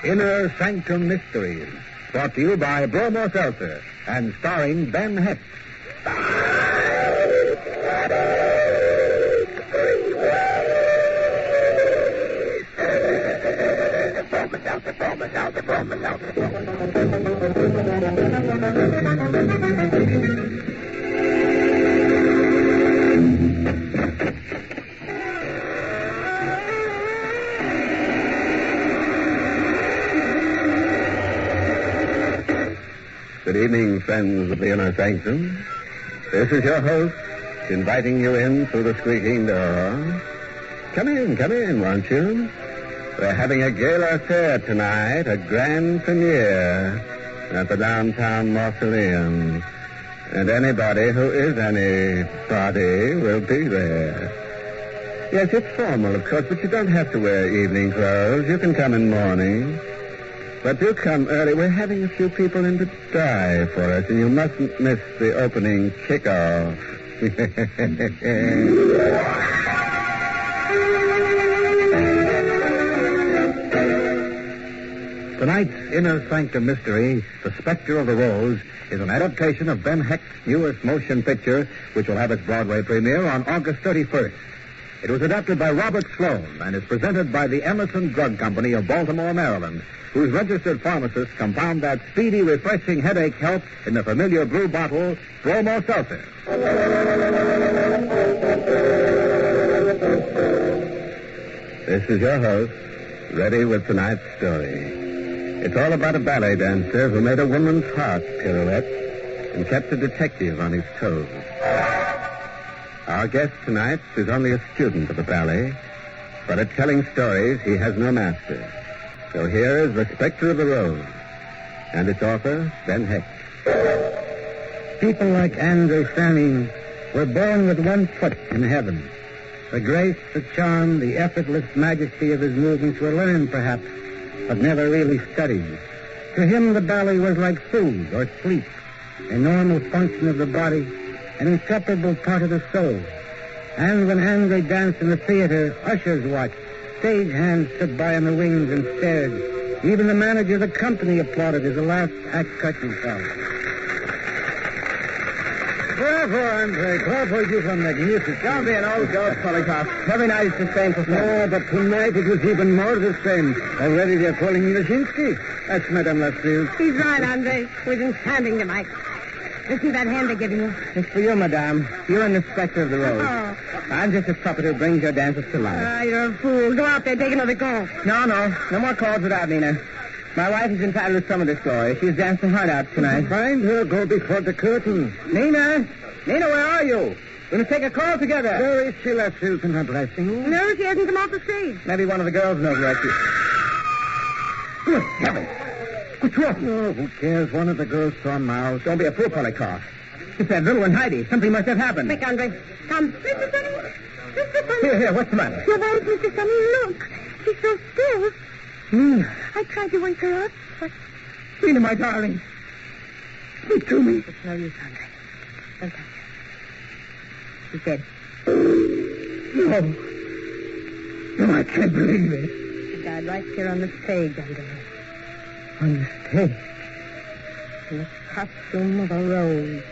Inner Sanctum Mysteries, brought to you by Bromo Seltzer and starring Ben Hecht. Good evening, friends of the Inner Sanctum. This is your host, inviting you in through the squeaking door. Come in, won't you? We're having a gala affair tonight, a grand premiere at the downtown mausoleum. And anybody who is anybody will be there. Yes, it's formal, of course, but you don't have to wear evening clothes. You can come in morning. But do come early. We're having a few people in to die for us, and you mustn't miss the opening kickoff. Tonight's Inner Sanctum Mystery, The Spectre of the Rose, is an adaptation of Ben Hecht's newest motion picture, which will have its Broadway premiere on August 31st. It was adapted by Robert Sloan and is presented by the Emerson Drug Company of Baltimore, Maryland, whose registered pharmacists compound that speedy, refreshing headache help in the familiar blue bottle, Bromo Seltzer. This is your host, ready with tonight's story. It's all about a ballet dancer who made a woman's heart pirouette and kept a detective on his toes. Our guest tonight is only a student of the ballet, but at telling stories, he has no master. So here is The Spectre of the Rose, and its author, Ben Hecht. People like Andre Sanin were born with one foot in heaven. The grace, the charm, the effortless majesty of his movements were learned, perhaps, but never really studied. To him, the ballet was like food or sleep, a normal function of the body, an inseparable part of the soul. And when Andre danced in the theater, ushers watched. Stage hands stood by in the wings and stared. Even the manager of the company applauded as the last act curtain fell. Bravo, Andre. Bravo, you were magnificent. Don't be an old ghost, Polikoff. Every night it's the same performance. No, but tonight it was even more the same. Already they're calling me Wyszynski. That's Madame Lasfield. He's right, Andre. We've been standing tonight. Isn't that hand they're giving you? It's for you, madame. You're in the Spectre of the Rose. Oh. I'm just a puppet who brings your dancers to life. You're a fool. Go out there, take another call. No more calls without Nina. My wife is entitled to some of this glory. She's danced her heart out tonight. Find her. Go before the curtain. Nina, where are you? We're going to take a call together. Where is she, Lasfield, in her blessing? No, she hasn't come off the stage. Maybe one of the girls knows where she is. Good heavens. What's wrong? Oh, who cares? One of the girls saw Mouse. Don't be a fool, Polikoff. It's that little one, Heidi. Something must have happened. Quick, Andre. Come. Mr. Sonny. Mr. Sonny. Here, what's the matter? Your wife, Mr. Sonny, look. She's so still. Nina. I tried to wake her up, but... Nina, my darling. Speak to me. It's no use, Andre. Don't touch her. She's dead. No, I can't believe it. She died right here on the stage, Andre. On the stage? In the costume of a rose.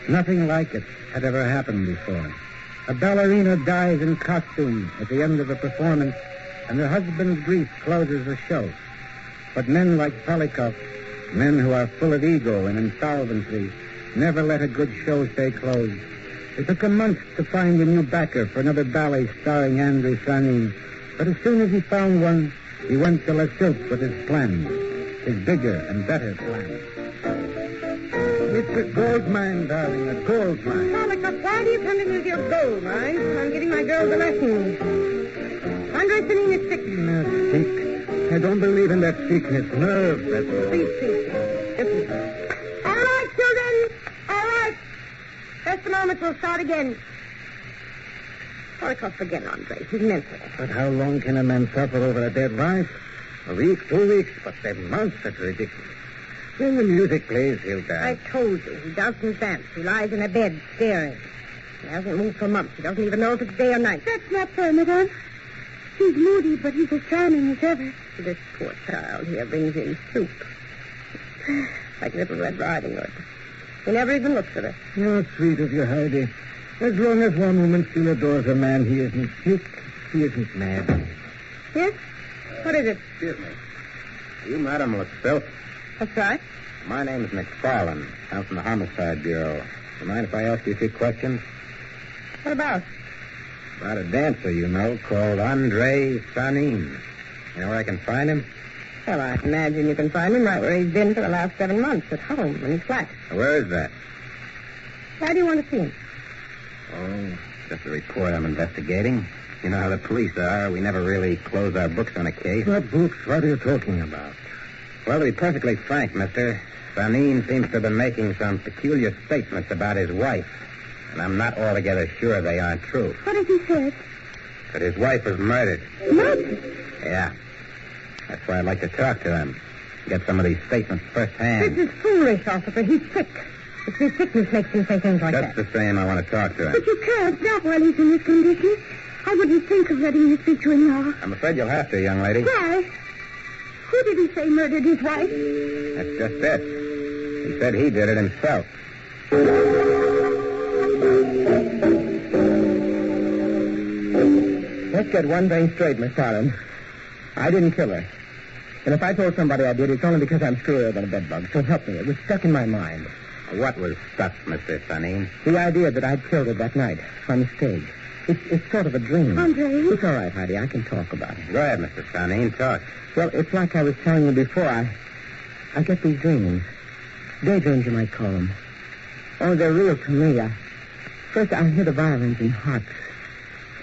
Nothing like it had ever happened before. A ballerina dies in costume at the end of a performance, and her husband's grief closes the show. But men like Polikoff, men who are full of ego and insolvency, never let a good show stay closed. It took him months to find a new backer for another ballet starring Andre Sanin. But as soon as he found one, he went to La Silk with his plans, his bigger and better plans. It's a gold mine, darling, a gold mine. Polikoff, why do you come in with your gold mine? I'm giving my girls a lesson. Andre Sanin is sick. Sick? I don't believe in that sickness. Nerve, that's all. Please. All right, children. All right. Just a moment, we'll start again. Polikoff, forget Andre. He's mental. But how long can a man suffer over a dead wife? A week, 2 weeks, but 7 months, that's ridiculous. When the music plays, he'll I dance. told you, he doesn't dance. He lies in a bed staring. He hasn't moved for months. He doesn't even know if it's day or night. That's not fair, madame. He's moody, but he's as charming as ever. This poor child here brings in soup. Like little Red Riding Hood. He never even looks at her. You're sweet of you, Heidi. As long as one woman still adores a man, he isn't sick, he isn't mad. Yes? What is it? Excuse me. You, madam, look filthy. That's right. My name's McFarlane. I'm from the Homicide Bureau. You mind if I ask you a few questions? What about? About a dancer you know called Andre Sanin. You know where I can find him? Well, I imagine you can find him right where he's been for the last 7 months, at home, in his flat. Where is that? Why do you want to see him? Oh, just a report I'm investigating. You know how the police are. We never really close our books on a case. What books? What are you talking about? Well, to be perfectly frank, mister, Sanin seems to have been making some peculiar statements about his wife. And I'm not altogether sure they aren't true. What has he said? That his wife was murdered. Murdered? Yeah. That's why I'd like to talk to him. Get some of these statements firsthand. This is foolish, officer. He's sick. It's his sickness makes him say things like Just that. the same, I want to talk to him. But you can't, not while he's in this condition. I wouldn't think of letting you speak to him now. I'm afraid you'll have to, young lady. Why? Who did he say murdered his wife? That's just it. He said he did it himself. Let's get one thing straight, Miss Allen. I didn't kill her. And if I told somebody I did, it's only because I'm screwier than a bedbug. So help me. It was stuck in my mind. What was stuck, Mr. Sanin? The idea that I'd killed her that night on the stage. It's sort of a dream. Andre? It's all right, Heidi. I can talk about it. Go ahead, Mr. Sanin. Talk. Well, it's like I was telling you before. I get these dreams. Daydreams, you might call them. Oh, they're real to me. First, I hear the violins and harps.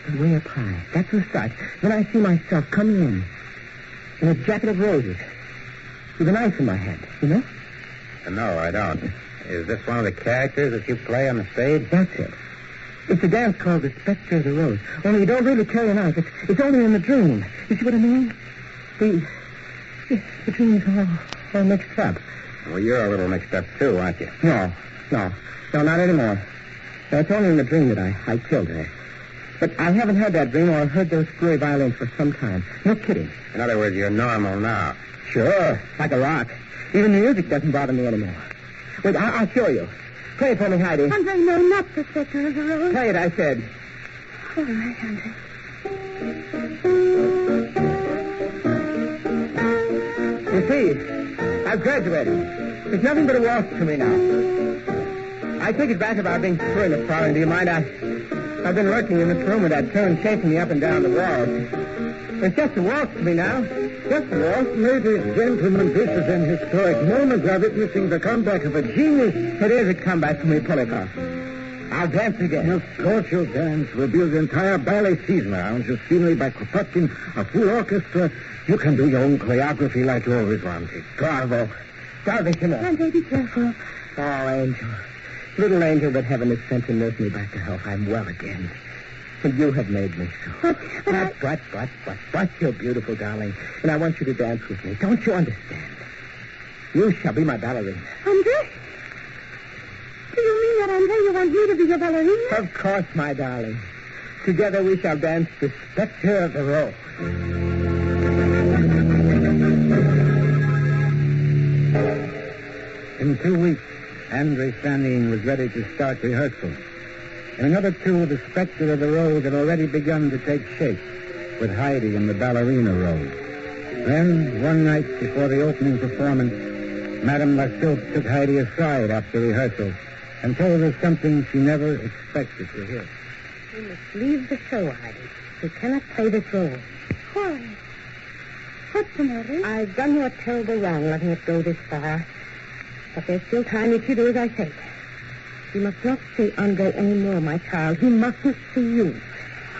They're way up high. That's the start. Then I see myself coming in a jacket of roses with a knife in my hand, you know? No, I don't. Is this one of the characters that you play on the stage? That's it. It's a dance called the Spectre of the Rose. Only you don't really carry a knife. It's only in the dream. You see what I mean? The dream's all mixed up. Well, you're a little mixed up, too, aren't you? No, not anymore. No, it's only in the dream that I killed her. But I haven't had that dream or heard those screwy violins for some time. No kidding. In other words, you're normal now. Sure, like a rock. Even the music doesn't bother me anymore. Wait, I'll show you. Play it for me, Heidi. Andre, no, not the Spectre of the Rose. Play it, I said. All right, Andre. You see, I've graduated. It's nothing but a waltz to me now. I take it back about being screwy, Miss Farland. Do you mind? I've been lurking in this room with that tune chasing me up and down the walls. It's just a waltz to me now. Just a waltz. Ladies, gentlemen, this is an historic moment. We are witnessing the comeback of a genius. It is a comeback for me, Polikoff. I'll dance again. Of course you'll dance. We'll build the entire ballet season around your scenery by constructing a full orchestra. You can do your own choreography like you always wanted. Bravo. Salvation. Andre, be careful. Oh, Angel. Little angel that heaven has sent to nurse me back to health. I'm well again. And you have made me so. But you're beautiful, darling. And I want you to dance with me. Don't you understand? You shall be my ballerina. Andre? Do you mean that, Andre? You want me to be your ballerina? Of course, my darling. Together we shall dance the Spectre of the Rose. In 2 weeks, Andre Sanin was ready to start rehearsal. In another 2, the Spectre of the Rose had already begun to take shape, with Heidi in the ballerina role. Then, one night before the opening performance, Madame Lassault took Heidi aside after rehearsal and told her something she never expected to hear. You must leave the show, Heidi. You cannot play this role. Why? What's the matter? I've done you a terrible wrong letting it go this far. But there's still time if you do as I say. You must not see Andre anymore, my child. He mustn't see you.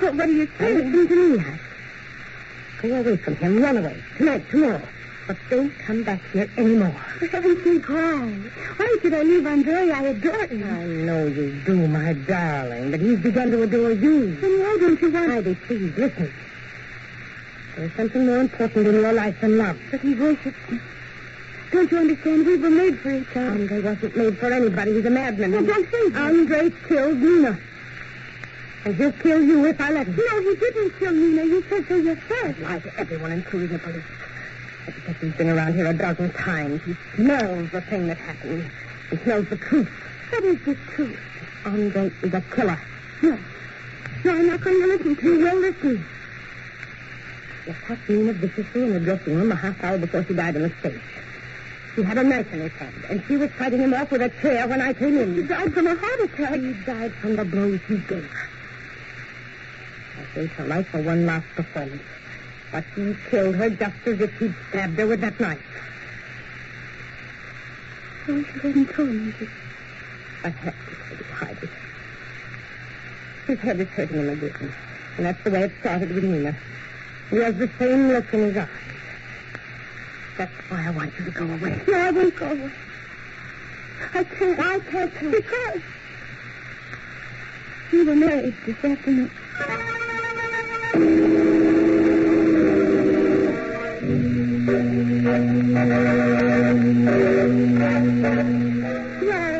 What are you Now saying? listen to me, Heidi. Go away from him. Run away. Tonight, tomorrow. But don't come back here anymore. For heaven's sake, why? Why should I leave Andre? I adore him. I know you do, my darling, but he's begun to adore you. Then why don't you want... Heidi, please, listen. There's something more important in your life than love. But he worships me. Don't you understand? We were made for each other. Andre wasn't made for anybody. He's a madman. I don't think so. Andre killed Nina. And he'll kill you if I let him. No, he didn't kill Nina. You said so yourself. Lie to everyone, including the police. I guess he's been around here a dozen times. He smells the thing that happened. He smells the truth. What is the truth? Andre is a killer. No. No, I'm not going to listen to you. You will listen. You cut Nina viciously in the dressing room a half hour before she died in the face. He had a knife in his hand, and she was fighting him off with a chair when I came in. She died from a heart attack. She died from the blows he gave her. I saved her life for one last performance. But he killed her just as if he'd stabbed her with that knife. Oh, you hadn't told me this. I had to hide it. His head is hurting him again. And that's the way it started with Nina. He has the same look in his eyes. That's why I want you to go away. No, I won't go away. I can't. I can't. Because we were married this afternoon.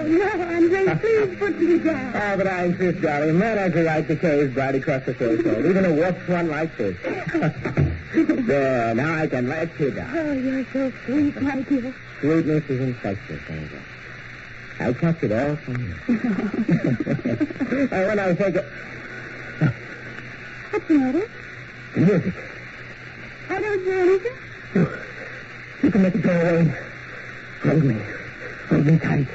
No, Andre, please put me down. Oh, but I insist, darling. A man has a right to carry his bride across the threshold, even a wolf's one like this. There, now I can let you down. Oh, you're so sweet, my dear. Sweetness is infectious, Angel. I catch it all from you. And when I take it... What's the matter? The music. I don't hear anything. You can make it go away. Hold me. Hold me tight.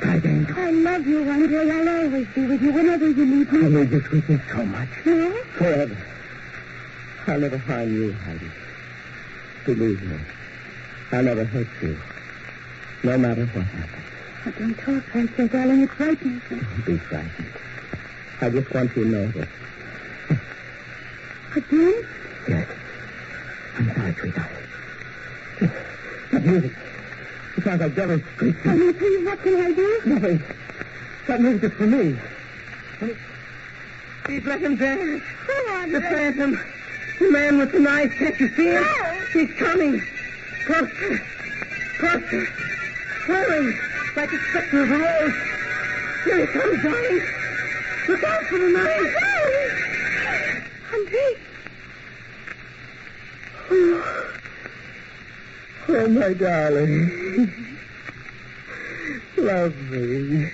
Tight, Angel. I love you, Andre. I'll always be with you whenever you need I me. need your sweetness so much. No? Forever. I'll never harm you, Heidi. Believe me. I'll never hurt you. No matter what happens. Oh, don't talk like that, darling. It frightens me. Don't be frightened. I just want you to know this. Again? Yes. I'm sorry, sweetheart. That music. It sounds like devil's screeching. Oh, please, what can I do? Nothing. That music's for me. He's let him vanish. Oh, Andre. The phantom. The man with the knife. Can't you see him? No. He's coming. Closer. Closer. Whirling like a spectre of a rose. Here he comes, darling. Look out for the knife. Andre. Oh, my darling. Love me.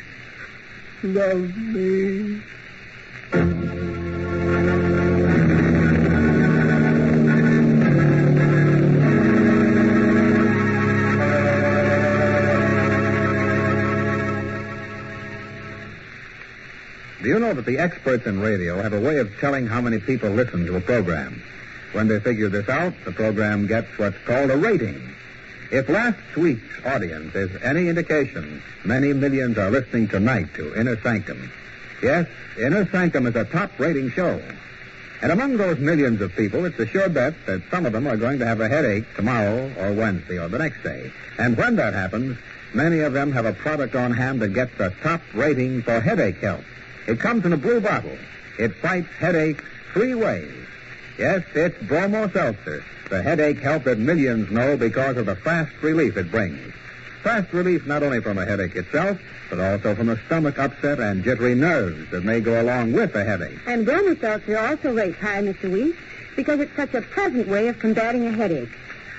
Love me. Do you know that the experts in radio have a way of telling how many people listen to a program? When they figure this out, the program gets what's called a rating. If last week's audience is any indication, many millions are listening tonight to Inner Sanctum. Yes, Inner Sanctum is a top-rating show. And among those millions of people, it's a sure bet that some of them are going to have a headache tomorrow or Wednesday or the next day. And when that happens, many of them have a product on hand that gets the top rating for headache help. It comes in a blue bottle. It fights headaches 3 ways. Yes, it's Bromo Seltzer, the headache help that millions know because of the fast relief it brings. Fast relief not only from a headache itself, but also from a stomach upset and jittery nerves that may go along with a headache. And Bromo Seltzer also rates high, Mr. Weiss, because it's such a pleasant way of combating a headache.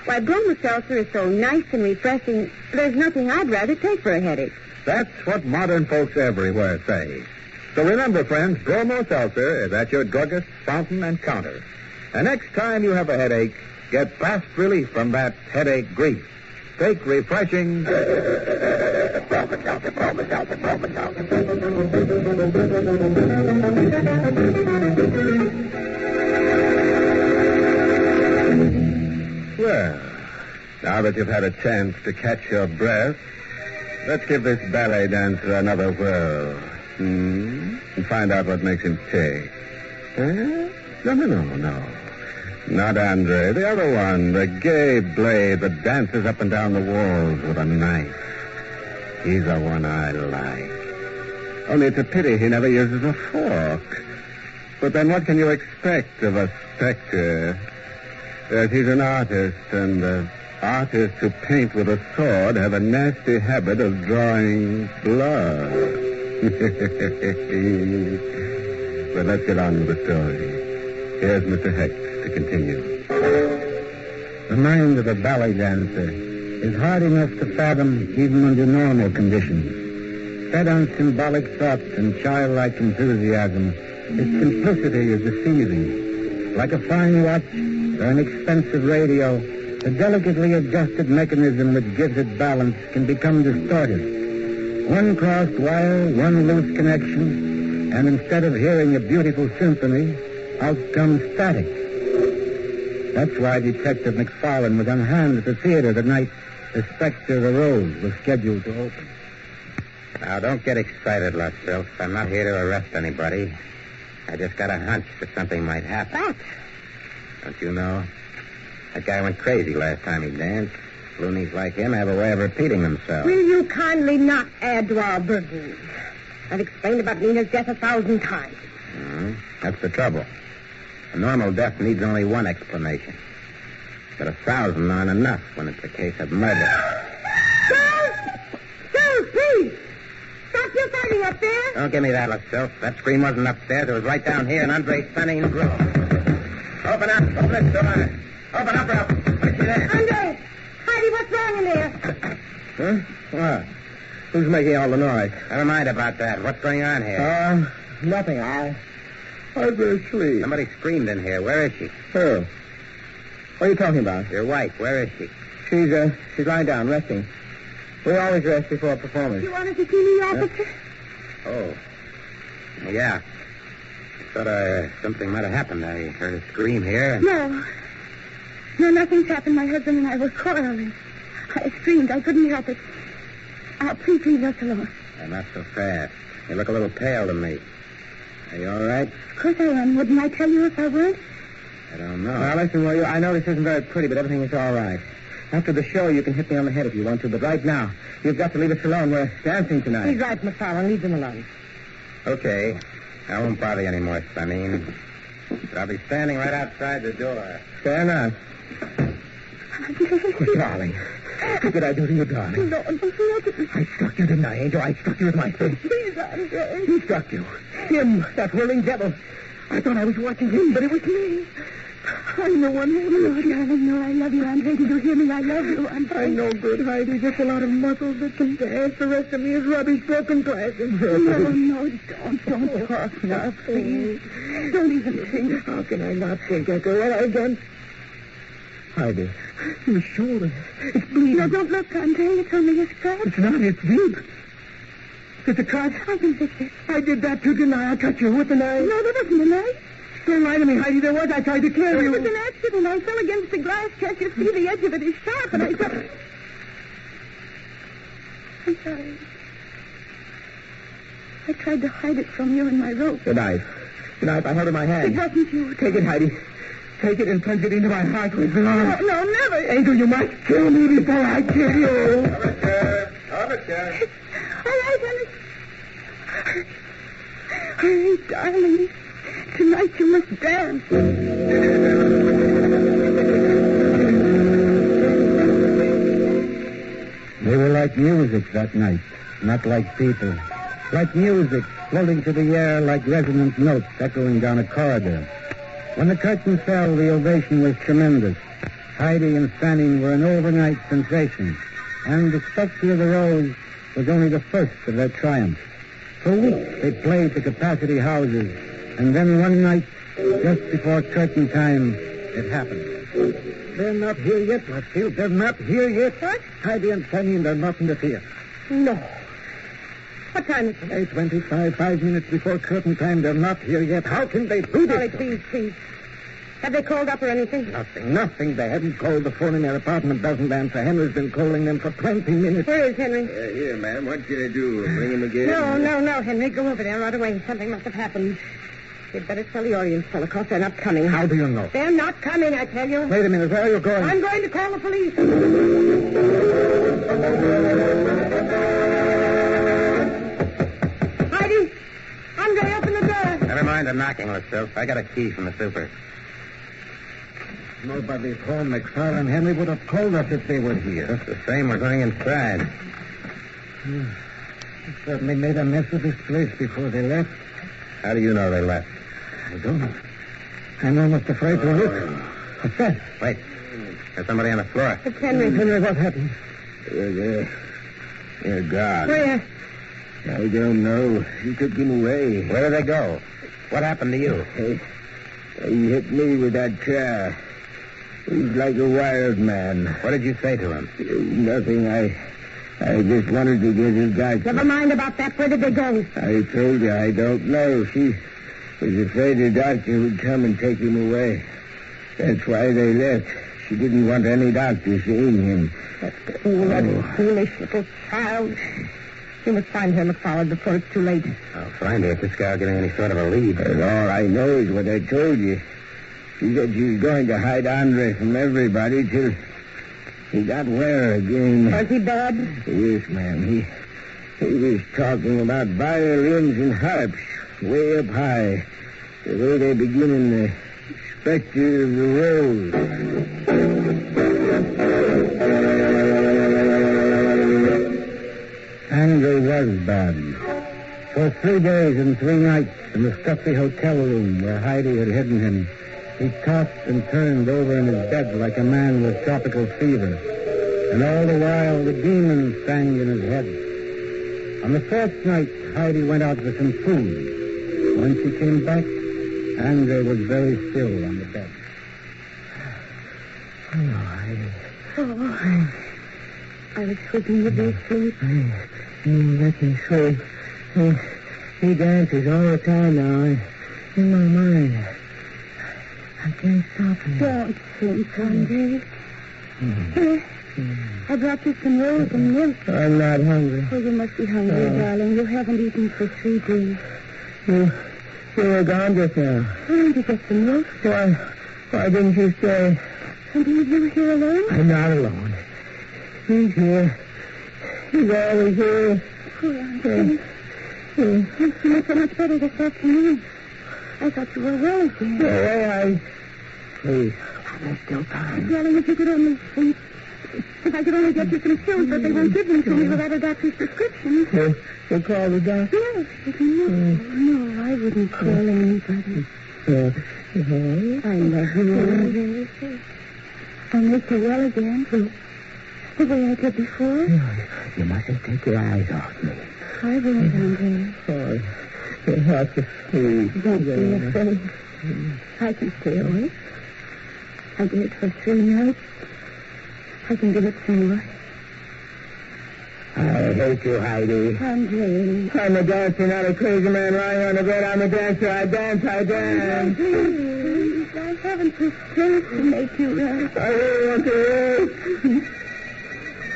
Why, Bromo Seltzer is so nice and refreshing, there's nothing I'd rather take for a headache. That's what modern folks everywhere say. So remember, friends, Bromo Seltzer is at your druggist, fountain, and counter. And next time you have a headache, get fast relief from that headache grief. Take refreshing... Bromo Seltzer, Bromo Seltzer, Bromo Seltzer. Well, now that you've had a chance to catch your breath, let's give this ballet dancer another whirl. And find out what makes him tick. No. Not Andre. The other one, the gay blade that dances up and down the walls with a knife. He's the one I like. Only it's a pity he never uses a fork. But then what can you expect of a Spectre? Yes, he's an artist, and Artists who paint with a sword have a nasty habit of drawing blood. But let's get on with the story. Here's Mr. Hecht to continue. The mind of a ballet dancer is hard enough to fathom even under normal conditions. Fed on symbolic thoughts and childlike enthusiasm, its simplicity is deceiving. Like a fine watch or an expensive radio, the delicately adjusted mechanism which gives it balance can become distorted. One crossed wire, one loose connection, and instead of hearing a beautiful symphony, out comes static. That's why Detective McFarlane was on hand at the theater the night the Spectre the Rose was scheduled to open. Now, don't get excited, Lascelles. I'm not here to arrest anybody. I just got a hunch that something might happen. What? Don't you know? That guy went crazy last time he danced. Loonies like him have a way of repeating themselves. Will you kindly not add to our burden? I've explained about Nina's death 1,000 times. That's the trouble. A normal death needs only one explanation. But 1,000 aren't enough when it's a case of murder. Sir, please! Stop your fighting up there! Don't give me that, Lascelles. That scream wasn't upstairs. It was right down here in Andre's stunning room. Open up. Open this door. Open up, Ralph. What's there? Andre! Heidi, what's wrong in there? Huh? What? Who's making all the noise? Never mind about that. What's going on here? Nothing. I've been asleep. Somebody screamed in here. Where is she? Who? What are you talking about? Your wife. Where is she? She's lying down, resting. We always rest before a performance. You wanted to see me, officer? Oh. Yeah. Thought something might have happened. I heard a scream here. No. No, nothing's happened. My husband and I were quarreling. I screamed. I couldn't help it. Please leave us alone. Not so fast. You look a little pale to me. Are you all right? Of course I am. Wouldn't I tell you if I weren't? I don't know. Now, listen, will you? I know this isn't very pretty, but everything is all right. After the show, you can hit me on the head if you want to, but right now, you've got to leave us alone. We're dancing tonight. He's right, McFarlane. Leave them alone. Okay. I won't bother you anymore, Sonine. But I'll be standing right outside the door. Fair enough. Darling. What did I do to you, darling? No, nothing. I struck you, didn't I, Angel? I struck you with my fist. Please, Andre. Who struck you? Him, that whirling devil. I thought I was watching him, but it was me. I'm the one who... No, darling, no, I love you, Andre. Did you hear me? I love you, Andre. I'm no good, Heidi. Just a lot of muscles that can dance. The rest of me is rubbish, broken glass, and No, don't talk now, please. Don't even think. How can I not think after what I've done? Heidi, your shoulder. It's bleeding. No, don't look, Andre. It's only a scratch. It's not. It's deep. It's a cut. I can fix it. I did that too, didn't I? I cut you with a knife. No, there wasn't a knife. Don't lie to me, Heidi. There was. I tried to kill It you. was an accident. I fell against the glass. Can't you see the edge of it is sharp? And I thought... I'm sorry. I tried to hide it from you in my rope. The knife. The knife I held in my hand. It wasn't you. Take it, Heidi. Take it and plunge it into my heart with blood. No, never. Angel, you must kill me before I kill you. Officer. All right, Alice. Hurry, darling. Tonight you must dance. They were like music that night, not like people. Like music, floating to the air like resonant notes echoing down a corridor. When the curtain fell, the ovation was tremendous. Heidi and Fanning were an overnight sensation, and the Spectre of the Rose was only the first of their triumphs. For weeks they played to capacity houses, and then one night, just before curtain time, it happened. They're not here yet, Lascelles. They're not here yet. What? Heidi and Fanning, they're not in the theater. No. What time is it? 8:25, 5 minutes before curtain time. They're not here yet. How can they do Sorry, this? please. Have they called up or anything? Nothing. They haven't called the phone in their apartment. Doesn't answer. Henry's been calling them for 20 minutes. Where is Henry? Here, ma'am. What can I do? Bring him again? No, Henry. Go over there right away. Something must have happened. You'd better tell the audience, Holocaust. They're not coming. How do you know? They're not coming, I tell you. Wait a minute. Where are you going? I'm going to call the police. Heidi! Andre, open the door. Never mind the knocking, Lascelles. I got a key from the super. nobody's home, McFarland and Henry would have called us if they were here. Just the same, we're going inside. They certainly made a mess of this place before they left. How do you know they left? I don't. I'm almost afraid to look. What's that? Wait. There's somebody on the floor. It's Henry. Henry, what happened? They're gone. Where? I don't know. He took him away. Where did they go? What happened to you? He hit me with that chair. He's like a wild man. What did you say to him? Nothing. I just wanted to get his doctor. Never mind about that. Where did they go? I told you I don't know. She was afraid the doctor would come and take him away. That's why they left. She didn't want any doctor seeing him. That foolish little child. You must find her, McFarland, before it's too late. I'll find her if this guy will get any sort of a lead. But all I know is what I told you. She said she was going to hide Andre from everybody till he got well again. Was he bad? Yes, ma'am. He was talking about violins and harps way up high. The way they begin in the Spectre of the Rose. Andre was bad. For 3 days and 3 nights in the stuffy hotel room where Heidi had hidden him, he tossed and turned over in his bed like a man with tropical fever. And all the while, the demons sang in his head. On the 4th night, Heidi went out for some food. When she came back, Andre was very still on the bed. Oh, I was hoping you'd be asleep. Let me sleep. He dances all the time now. In my mind. I can't stop him. Don't sleep, Andre. Here, I brought you some rolls and milk. I'm not hungry. Oh, you must be hungry, darling. You haven't eaten for 3 days. You were gone just now. Why did you get some milk? Why didn't you stay? And leave you here alone? I'm not alone. He's here. He's always here. Oh, Andre. I'm feeling so much better this afternoon. I thought you were well again. Please, there's still time. Darling, if you could only sleep. If I could only get you some pills, but they won't give them to me without a doctor's prescription. You'll call the doctor? Yes, but no, I wouldn't call anybody. I love you, Andre. I'll make you well again. The way I did before. You mustn't take your eyes off me. I won't, Andre. You have to sleep. Don't be afraid. I can stay awake. I did it for 3 nights. I can do it some more. I hate you, Heidi. Andre. I'm a dancer, not a crazy man lying on the bed. I'm a dancer. I dance. Please, I haven't the strength to make you rest. I really want to rest.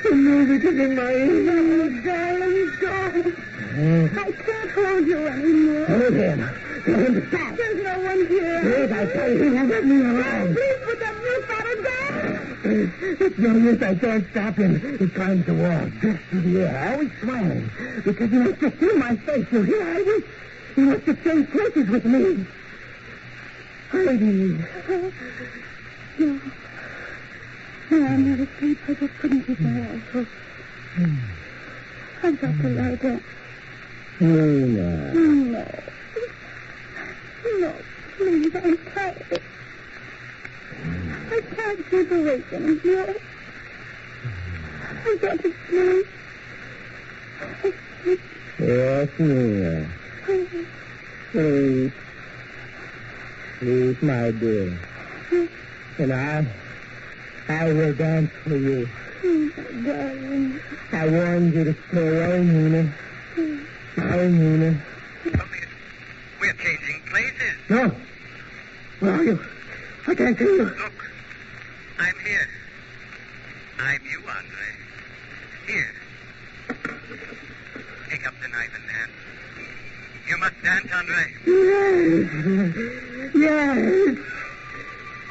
The music is in my ears. Oh, darling, don't. I can't hold you anymore. Hold him. Tell him to stop. There's no one here. Please, I tell you, he won't let me alone. Please put that roof out of there. It's no use. I can't stop him. He climbs the wall, drifts through the air, always smiling. Because he wants to see my face. You hear, Heidi? He wants to change places with me. Heidi. No. No, I'm not asleep. I just couldn't keep my eyes open. I've got to lie down. Nina. No. No, please, I'm tired. I can't keep awake anymore. I've got to sleep. Yes, Nina. Sleep. Sleep, my dear. And I will dance for you. Darling. I warned you to stay away, Nina. Oh, Nina. We're changing places. No. Where are you? I can't see you. Look, I'm here. I'm you, Andre. Here. Pick up the knife and dance. You must dance, Andre. Yes.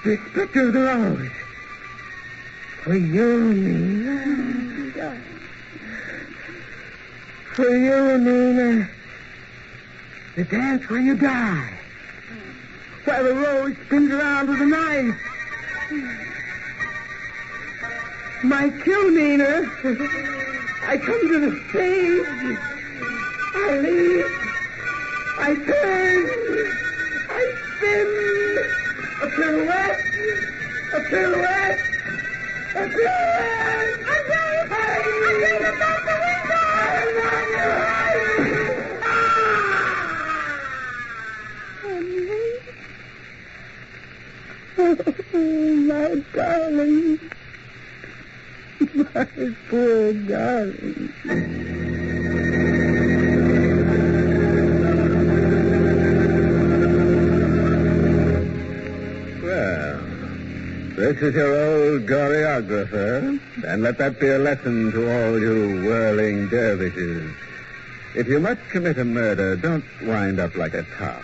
The Spectre of the Rose. For you, Nina. For you, Nina. The dance where you die. While the rose spins around with a knife. My kill-meaner. I come to the stage. I leap. I turn. I spin. A pirouette. A pirouette. A pirouette. Andre, it's out the window. I'm on your Oh, my darling. My poor darling. Well, this is your old choreographer, and let that be a lesson to all you whirling dervishes. If you must commit a murder, don't wind up like a top.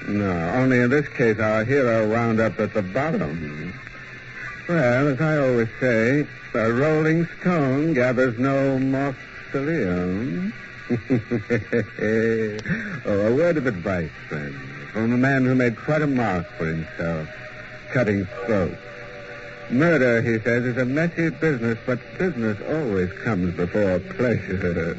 No, only in this case our hero wound up at the bottom. Well, as I always say, a rolling stone gathers no mausoleum. Oh, a word of advice, friend, from a man who made quite a mark for himself, cutting throats. Murder, he says, is a messy business, but business always comes before pleasure.